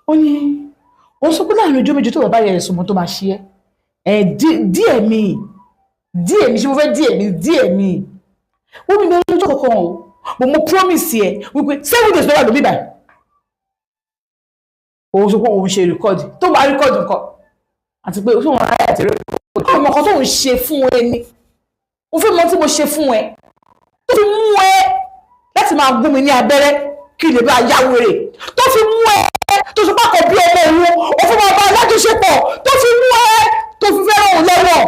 ó ní ó sọ pé láàrin ọjọ́ méjì tó bàbá yẹ ẹ̀sùn mọ́ tó máa ṣe díẹ̀ mi ṣe mo fẹ́ díẹ̀ mi ó mi bẹ́ẹ̀ lọ́jọ́ kankan o mo promise ẹ wípé 7 days lọ́wọ́ lómi báyìí òun sọ pé òun ṣe rìkọ́dì tó bá rìkọ́dì nǹkan àti pé òun ráyà àti rìkọ́dì ọmọ kan tó ń ṣe fún ẹ ni ó fẹ́ mọ̀ tí mo ṣe fún ẹ tó fi mú ẹ láti máa gún mi ní abẹ́rẹ́ kí lè bá yá wèrè tó fi mú ẹ tó fi pákọ̀ bí ọmọ òun ó fún ọba alájọṣepọ̀ tó fi mú ẹ tó fi fẹ́ràn òun lọ́wọ́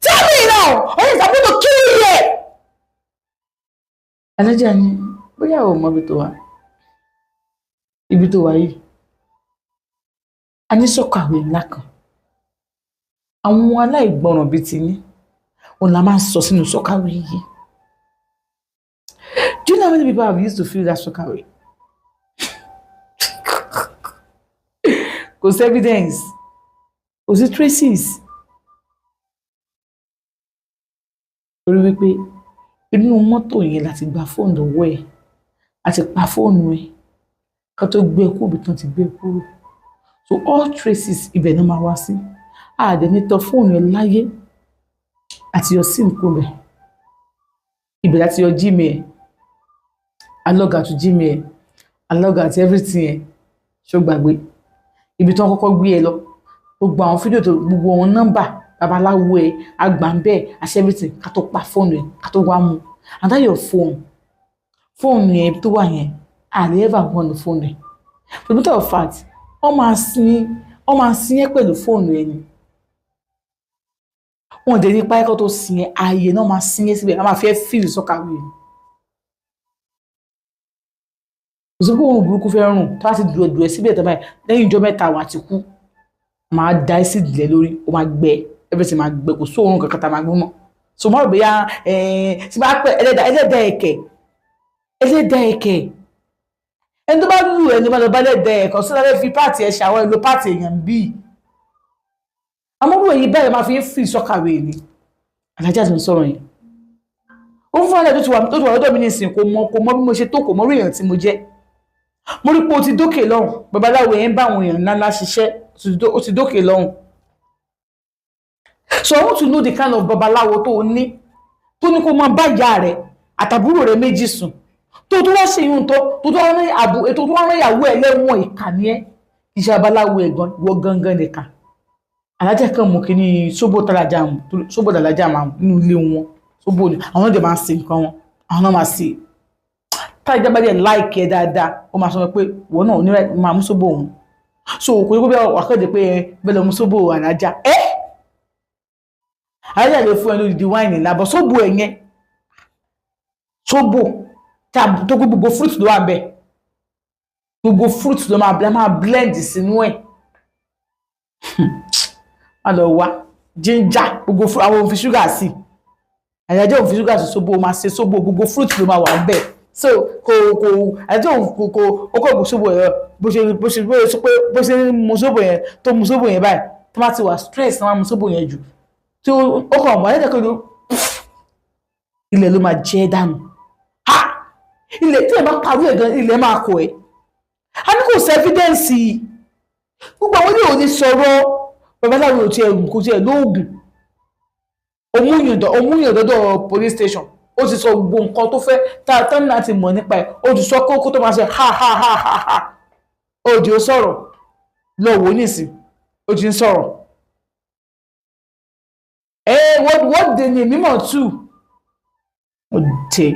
tell me now ọ̀rẹ́ ìsàbí tó kí ni yẹ. alájà ni bóyá ò mọ ibi tó wà yìí a ní sọ́kàwé ńlá kan àwọn aláìgbọràn bíi ti ní òun la máa ń sọ sínú sọ́kàwé yìí. Do you know how many people have used to fill that sọ́kàwé? Kò sí evidence, kò sí traces. Torí wípé inú mọ́tò yẹn láti gba fóònù lọ́wọ́ ẹ̀ àti pa fóònù ẹ̀ ká tó gbé kúrò bí tán ti gbé kúrò. So all traces ibẹ̀ náà máa wá sí. Àdẹ̀nítọ́ fóònù ẹ̀ láyé àti yọ sim kúrò bẹ̀. Ibẹ̀ láti yọ Gmail, log out to Gmail, log out to everything ẹ̀ ṣó gbàgbé. Ibi tí wọ́n kọ́kọ́ gbé ẹ lọ gbogbo àwọn fídíò tó gbogbo àwọn nọ́mbà babaláwo ẹ agbàǹbẹ àṣẹbìtì ká tó pa fóònù ẹ ká tó wá mú and that your fóònù yẹn tó wà yẹn àlè ever wọnú fóònù ẹ the matter of fact wọ́n máa sin ẹ pẹ̀lú fóònù ẹ ni wọ́n dẹ̀ nípa ẹ̀kọ́ tó sin ẹ ààyè náà máa sin ẹ síbẹ̀ wọ́n máa fẹ́ fíìlì sọ́kàwé ni. òṣùpọ̀ òun burúkú fẹ́ rùn tó bá ti dùn ẹ̀ síbẹ̀ tó báyìí lẹ́yìn ọjọ́ mẹ́ta àwọn àti kú máa da ẹ́ sí ìdílé lórí ó máa gbẹ everything máa gbẹ kò sóòrùn kankan tá a máa gbé mọ́ so mọ́ rò bóyá tí bá pẹ́ ẹlẹ́dà ẹ̀kẹ́ ẹni tó bá lù ẹ̀ ní bá lọ bá ẹlẹ́dà ẹ̀kọ́ sí lálẹ́ fi páàtì ẹ̀ ṣàwọn èlò páàtì èèyàn bíi amóhùn èyí bẹ́ẹ̀ máa fi ń fi sọ́kàwé ni alájà tó ń sọ̀rọ̀ yẹn ó ń fún ọ̀lẹ́ tó ti wà lọ́dọ̀ mi nísìnyí kò mọ bí mo ṣe tó kò mọ orí èèyàn tí mo jẹ́ mo rí pé o ti dókè lọ́hùn babaláwo yẹn bá àwọn èèyàn ńlá ṣiṣẹ́ o ti dókè lọ́hùn. So I want to know the kind of babaláwo tó o ní kó máa bá ìyá rẹ̀ àtàbúrò rẹ̀ méjì sùn tó wá ṣe ìhun tó wá rán ìyàwó ẹ̀ lẹ́wọ̀n ìkà ní ẹ́ iṣẹ́ babaláwo ẹ̀gbọ́n ìwọ gangan nìkan alájà kan mú kí ní sóbò dàlájà máa nínú ilé wọn sóbò ni àwọn ọ̀dẹ̀ máa ń ṣe nǹkan wọn àwọn náà máa ṣe táìjà bá dẹ̀ láìkẹ́ dáadáa ó máa sọ pé wọ́n náà onírẹ̀ máa mú sóbò òun so kò ní kó bẹ́ẹ̀ wà kéde pé bẹ́ẹ̀ lọ mú sóbò alájà alájà lè fún ẹ lórí di wáìnì lábọ̀ sóbò ẹ̀ yẹn sóbò tó gbogbo fruit ló wà bẹ́ẹ̀ gbogbo fruit ló máa blend sínú ẹ̀ má lọ wá ginger gbogbo àwọn òfin ṣúgà sí alájà òfin ṣúgà sí sóbò máa ṣe sóbò gbogbo fruit ló máa wà bẹ́ẹ̀ so kò àjọ kò ó kò sóbò yẹn bó ṣe mu sóbò yẹn tó mu sóbò yẹn báyìí tó bá ti wà stress náà mu sóbò yẹn jù tí ó kàn wọ́n lẹ́dẹ̀ẹ́ kan ilẹ̀ ló máa jẹ́ dànù ilẹ̀ tí ẹ bá parí ẹ̀ gan ilẹ̀ máa kọ̀ ẹ́ a ní kò sí evidence gbogbo àwọn ilé òní sọ̀rọ̀ babaláwo kò tiẹ̀ lóògùn òmùyàn dọ́dọ̀ police station ó ti sọ gbogbo nǹkan tó fẹ́ tán láti mọ̀ nípa ẹ̀ ó ti sọ kókó tó máa ṣe ha ó di ó sọ̀rọ̀ lọ́wọ́ nísìn ó ti ń sọ̀rọ̀ what they ní mímọ̀ tù ó dé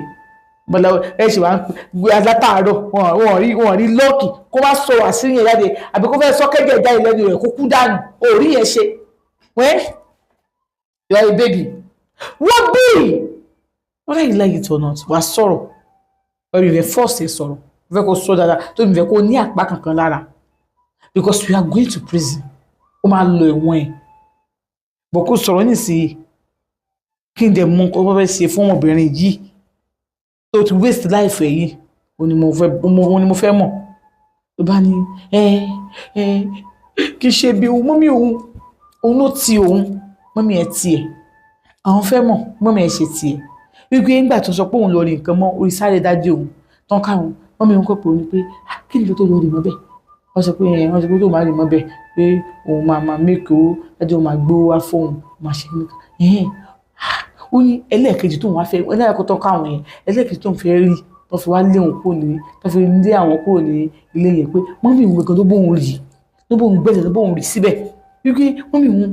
bọ́lá ẹ ṣe wá ń gbé alátàárọ̀ wọ́n rí lọ́ọ̀kì kó má sọ àṣírí yẹn jáde àbí kó fẹ́ sọ kẹ́jẹ́ jáde lẹ́nu rẹ̀ kó kú dànù orí yẹn ṣe you are a baby wọ́n bí whether you like it or not wàá sọ̀rọ̀ ọ̀rọ̀ ìfẹ́ fọ́ọ̀sì sọ̀rọ̀ ìfẹ́ kó sọ dáadáa tó ìfẹ́ kó ní àpá kankan lára because we are going to prison ó máa lọ ẹ̀wọ̀n ẹ̀ bọ̀ kó sọ̀rọ̀ nísìnyí kí n dẹ̀ mú kó fẹ́ ṣe fún ọmọbìnrin yìí tó ti waste life ẹ̀ yìí òun ni mo fẹ́ mọ̀ ló bá ní kì í ṣe bí mọ́mí òun ló ti òun mọ́mí ẹ̀ tiẹ̀ àwọn fẹ́ mọ̀ mọ́mí ẹ̀ ṣe tiẹ̀ wípé nígbà tó sọ pé òun lọ rí nǹkan mọ́ orí sáré dájú òun tán káwọn mọ́mí òun kọ́ pé òun pé kí ni tó lọ rí mọ́ bẹ́ẹ̀ wọ́n sọ pé wọ́n sọ pé tó máa rí mọ́ bẹ́ẹ̀ pé òun máa make owó dájú òun máa gbó wá fóun máa ṣe nìkan ó ní ẹlẹ́ẹ̀kejì tóun wá fẹ́ ẹlẹ́ẹ̀kejì tó káwọn yẹn ẹlẹ́ẹ̀kejì tóun fẹ́ rí tó fi wá lé òun kúrò ní tó fi lé àwọn kúrò ní ilé yẹn pé mọ́mí òun gangan ló bóun rí ló bóun gbẹ́sẹ̀ ló bóun rí síbẹ̀ wípé mọ́mí òun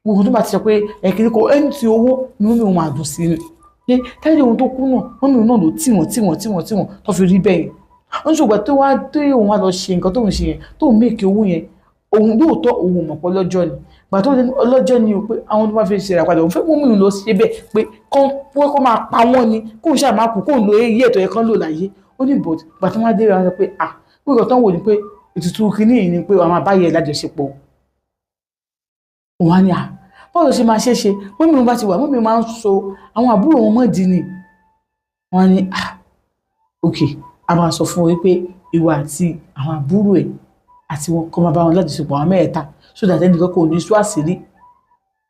gbogbo tó bá ti sọ pé ẹ̀kiri kọ ẹni tí owó ni mọ́mí òun máa dùn sí ni pé táyé ohun tó kú náà mọ́mí òun náà ló tì wọ́n tó fi rí bẹ́ẹ̀ wọ́n ṣùgbọ́n tó wá tó òun wá lọ ṣe nǹkan tóun ṣe yẹn tóun méèkì owó yẹn òun lóòótọ́ òun ò mọ̀ pé ọlọ́jọ́ ni gbà tó ọlọ́jọ́ ni o pé àwọn tó bá fi ṣe ìràpadà òun fẹ́ mú mi lọ ṣe bẹ́ẹ̀ pé kó máa pa wọ́n ni kóun ṣáà máa kú kóun lo eyé ètò ẹ̀kan lò láyé ó ní bọ̀d gbà tó wá dé ra wọn pé gbọ́dọ̀ tán wò ni pé ètùtù kìíní yìí ni pé àwọn àbáyẹ lájọṣepọ̀ òun á ní báwo ṣe máa ṣe mọ́mí wọn bá ti wà mọ́mí máa ń so àwọn àbúrò wọn mọ́ di ni wọ́n ní ok a máa sọ fún wọn wípé ìwà àti àwọn àbúrò ẹ̀ àti wọn kọ́ máa bá wọn lájọṣepọ̀ àwọn mẹ́ẹ̀ta so that ẹnìkan kò ní sú àṣírí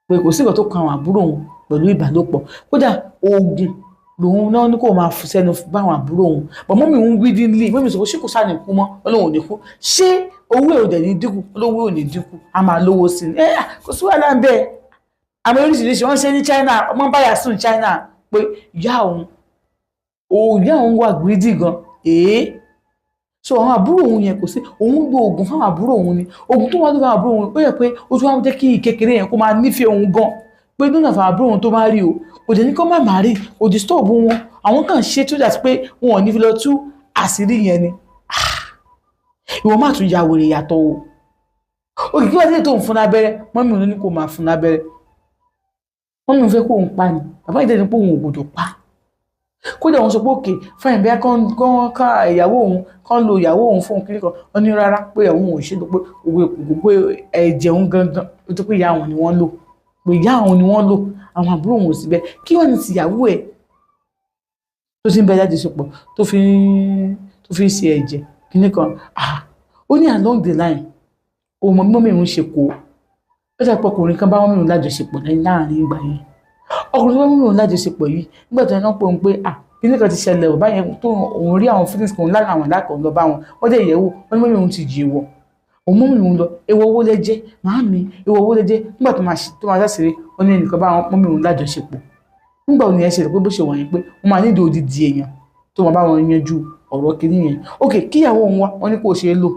pé kò sí ìgbà tó kan àwọn àbúrò wọn pẹ̀lú ìbálòpọ̀ kódà oògùn lòun náà ní kò máa fi sẹ́nu bá àwọn àbúrò wọn bọ̀ mọ́mí òun wí dín lé mọ́mí sọ pé ṣé kò sáà ní kú mọ́ ọlọ́run ò ní kú ṣé owó ẹ̀ ò dẹ̀ ní dínkù olówó ò ní dínkù a máa lówó sí ni kò sí wàhálà ń bẹ́ẹ̀ àmì oríṣiríṣi wọ́n ṣe ní China ọmọ báyà sùn China pé ìyá òun wà gírídì gan so àwọn àbúrò òun yẹn kò sí òun gbọ́ oògùn fáwọn àbúrò òun ni oògùn tó wá lórí àwọn àbúrò òun ó yẹ pé ó tún wá jẹ́ kí kékeré yẹn kó máa nífẹ̀ẹ́ òun gan pé nínú àwọn àbúrò òun tó máa rí o kò dé ní kó má máa rí kò disturb wọn àwọn kan ṣe tó dà sí pé wọn ò ní fi lọ tú àṣírí yẹn ni ìwọ má tún ya wèrè yàtọ̀ o òkè kí wọ́n ti lè tó ń fún lábẹ́rẹ́ mọ́mí òun ní kò máa fún lábẹ́rẹ́ wọ́n mú fẹ́ kó òun pa ni bàbá ìdẹ́ ni pé òun ò gbọdọ̀ pa kódà òun sọ pé òkè fáìn bí kán ká ìyàwó òun kán lo ìyàwó òun fún kiri kan ó ní rárá pé òun ò ṣe lọ pé gbogbo ẹ̀jẹ̀ òun gangan ó tó pé ìyá àwọn ni wọ́n lò pé ìyá àwọn ni wọ́n lò àwọn àbúrò òun ò sí bẹ́ẹ̀ kí wọ́n ní ti ìyàwó ẹ̀ tó ti ń bẹ jáde sopọ̀ tó fi ń ṣe ẹ̀jẹ̀ kìíní kan ó ní along the line òun mọ̀ mọ́mí òun ṣe kó ó jẹ́ pé ọkùnrin kan bá mọ́mí òun lájọṣepọ̀ láàrin ìgbà yẹn ọkùnrin tó bá mọ́mí òun lájọṣepọ̀ yìí nígbà tó ń pè ń pé kìíní kan ti ṣẹlẹ̀ ò báyẹn tó òun rí àwọn feelings kan lára àwọn ìdákan lọ bá wọn wọ́n dẹ̀ yẹ̀wò wọ́n ní mọ́mí òun ti jì wọ̀ òun mọ́mí òun lọ ewu owó lẹ́jẹ́ màámi ewu owó lẹ́jẹ́ nígbà tó máa ṣàṣírí wọ́n ní ẹnìkan bá mọ́mí òun lájọṣepọ̀ nígbà òun yẹn ṣe pé bó ṣe wọ̀nyí pé wọ́n máa nídìí odidi èèyàn tó máa bá wọn yanjú ọ̀rọ̀ kìíní yẹn ok kíyàwó òun wá wọ́n ní kò ṣe é lò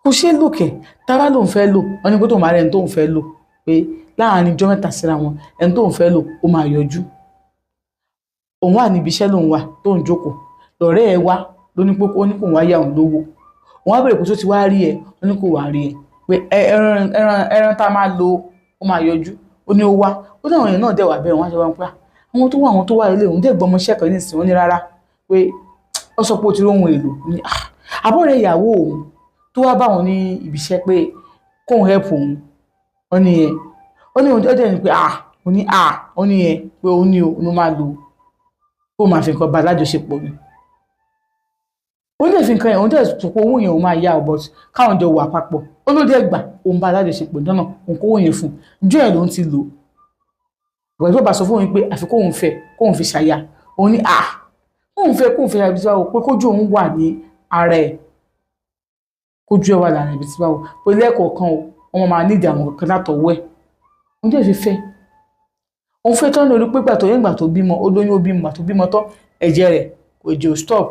kò ṣe é lò kẹ̀ tára lòun fẹ́ lò wọ́n ní pé tó máa rẹ̀ ẹni tóun fẹ́ lò pé láàárín ijọ́ mẹ́ta síra wọn ẹni tóun fẹ́ lò ó máa yọjú òun wà níbi iṣẹ́ lòun wà tóun jókòó lọ́rẹ́ ẹ wá ló ní pé ó ní kò wá yá òun lówó òun á bèrè pé tó ti wá rí ẹ ó ní kò wá rí ẹ pé ẹran tá a máa lo ó máa yọjú ó ní ó wá ó ní àwọn èèyàn náà dẹ̀ wà bẹ́ẹ̀ wọ́n á ṣe wọn pé àwọn tó wà ilé òun dẹ̀ gbọmọ iṣẹ́ kan nísìnyí ó ní rárá pé ó sọ pé ó ti róhun èlò ní àbọ̀rẹ̀ ìyàwó òun tó wá bá wọn ní ibi iṣẹ́ pé kóun help òun ó ní yẹn ó ní ọdẹ ní pé ó ní ó ní yẹn pé ó ní ó máa lò kó máa fi nǹkan bá lájọṣepọ̀ ni ó lè fi nǹkan yẹn òun dẹ̀ sọ pé owó yẹn òun máa yá ọ but káwọn jọ wà papọ̀ ó ló dẹ̀ gbà òun bá lájọṣepọ̀ náà òun kówó yẹn fún ìjọ ẹ̀ ló ń ti lò ìgbà tó bá sọ fún òun pé àfi kóun fẹ́ kóun fi ṣàyà òun ní kóun fẹ́ ṣàyà ibi tí wàá pé kójú òun wà ní ara ẹ̀ kójú ẹ̀ wà lára ibi tí wàá pé lẹ́ẹ̀kọ̀ọ̀kan ọmọ máa nídìí àwọn kankan látọwọ́ ẹ̀ òun dẹ̀ fi fẹ́ òun fẹ́ tán lórí pé gbàtọ̀ yẹn gbà tó bímọ ó lóyún ó bímọ gbà tó bímọ tán ẹ̀jẹ̀ rẹ̀ kò jẹ́ ò stop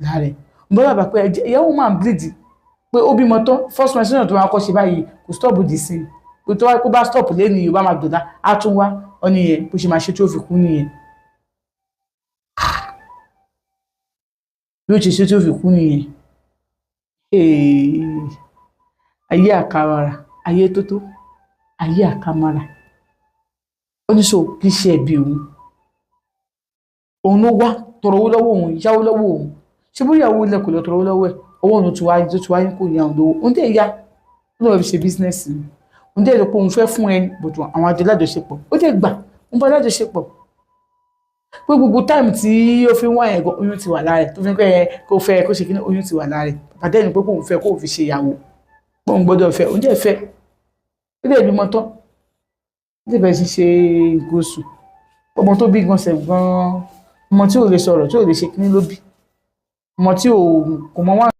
lára ẹ̀ bọ́ bàbá pé ìyàwó máa ń bleed pé ó bímọ tán first menstruation tó máa kọ́ ṣe báyìí kò stop dì sí i pé tó wá kó bá stop lẹ́nu Yorùbá máa dòdá á tún wá ọ nìyẹn bó ṣe máa ṣe tí ó fi kú nìyẹn bí ó ṣe ṣe tí ó fi kú nìyẹn ayé àkàrà ayé tótó ayé àkàmàrà ó ní sọ kì í ṣe ẹ̀bi òun ló wá tọrọ owó lọ́wọ́ òun yáwó lọ́wọ́ òun ṣé bóyá owó ilẹ̀ kò lọ tọrọ owó lọ́wọ́ ẹ̀ owó òun tó wáyé kò ní àwọn lówó òun dẹ̀ ya ó lọ́wọ́ fi ṣe bísínẹ́sì ni òun dẹ̀ lọ pé òun fẹ́ fún ẹni bùtù àwọn àjọ lájọṣepọ̀ ó dẹ̀ gbà òun bá lájọṣepọ̀ pé gbogbo táìmù tí ó fi ń wá yẹn oyún ti wà lára ẹ̀ tó fi ń pẹ́ kó fẹ́ kó ṣe kíní oyún ti wà lára ẹ̀ pàtẹ́ ni pé kóun fẹ́ kóun fi ṣe ìyàwó òun gbọ́dọ̀ fẹ́ òun dẹ̀ fẹ́ ó dẹ̀ bímọ tán ó dẹ̀ bẹ̀rẹ̀ sí ṣe ìgòsù ọmọ tó bí gan sẹ̀ gan ọmọ tí ò lè sọ̀rọ̀ tí ò lè ṣe kíní ló bí ọmọ tí kò mọ wá